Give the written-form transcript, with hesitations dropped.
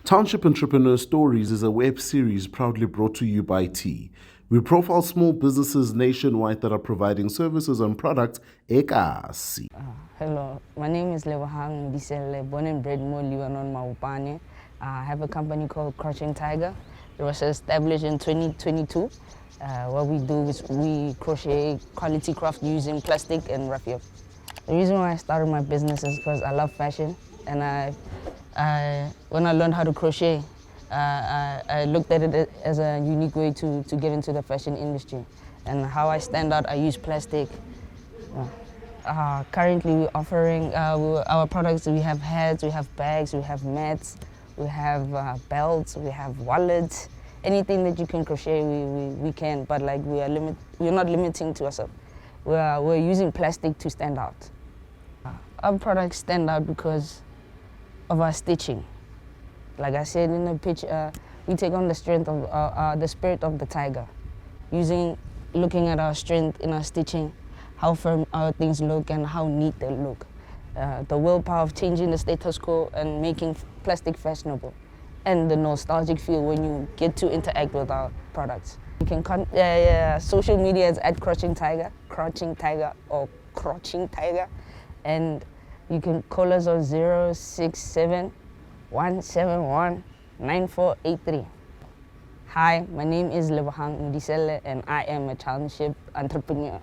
Township Entrepreneurs Stories is a web series proudly brought to you by T. We profile small businesses nationwide that are providing services and products ekasi. Hello, my name is Lebohang, Modiselle, born and bred Mo Libanon, Maupane. I have a company called Crocheting. It was established in 2022. What we do is we crochet quality craft using plastic and raffia. The reason why I started my business is because I love fashion, and when I learned how to crochet, I looked at it as a unique way to get into the fashion industry. And how I stand out, I use plastic. Currently, we're offering our products. We have hats, we have bags, we have mats, we have belts, we have wallets. Anything that you can crochet, we can. But like we're not limiting to ourselves. We're using plastic to stand out. Our products stand out because of our stitching. Like I said in the pitch, we take on the strength of the spirit of the tiger, looking at our strength in our stitching, how firm our things look and how neat they look. The willpower of changing the status quo and making plastic fashionable, and the nostalgic feel when you get to interact with our products. You can social media is at Crocheting Tiger or Crocheting Tiger, and you can call us on 067-171-9483. Hi, my name is Lebohang Modiselle, and I am a township entrepreneur.